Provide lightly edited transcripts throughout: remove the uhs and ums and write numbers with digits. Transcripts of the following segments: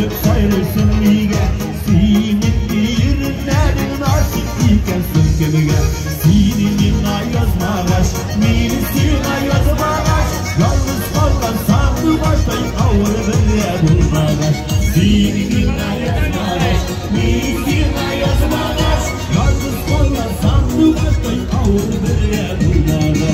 Gönlüm sayılırsın lige. Senin birlerin aşık ikensin kemiğe. Senin ayazmağaş, minisine ayazmağaş. Yalnız kalkan sandı başlayıp avırıya bulmağaş. Senin ayazmağaş, minisine ayazmağaş. Yalnız kalkan sandı başlayıp avırıya bulmağaş.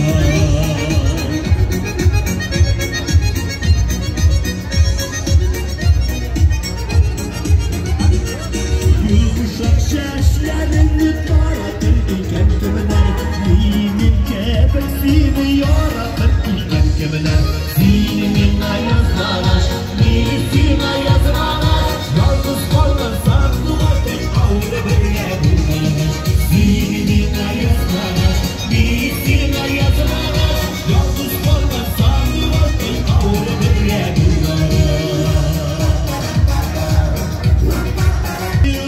Yumuşak şeşlerini taratır iken kemiler. Senin kebesini yaratır iken kemiler. Senin ayazmağaş, minisine ayazmağaş. Yalnız kalkan sandı başlayıp avırıya bulmağaş. Senin ayazmağaş, minisine ayazmağaş. Yalnız kalkan sandı başlayıp avırıya bulmağaş.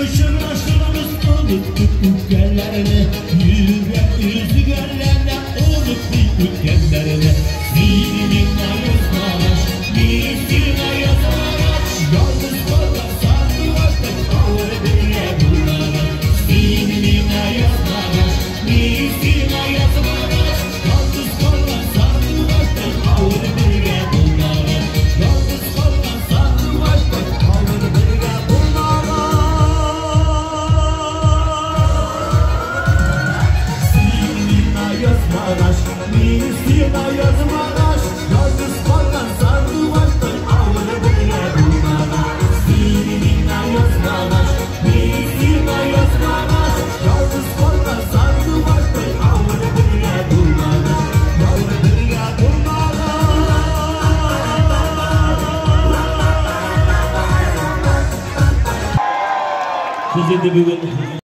Işın aşırımız unuttuk ülkelerini. Yürek yüzü göllerine unuttuk ülkelerini. Senin ayazmağaş, minisine ayazmağaş. Yalnız kalkan sandı başlayıp avırıya bulmağaş. Senin ayazmağaş, minisine ayazmağaş. Yalnız kalkan sandı başlayıp avırıya bulmağaş. Yalnız kalkan sandı başlayıp avırıya bulmağaş. Senin ayazmağaş, minisine ayazmağaş. Yalnız kalkan sandı başlayıp avırıya bulmağaş. Senin ayazmağaş, minisine ayazmağaş. Yalnız kalkan sandı başlayıp avırıya bulmağaş. Avırıya bulmağaş. Siz de bir gün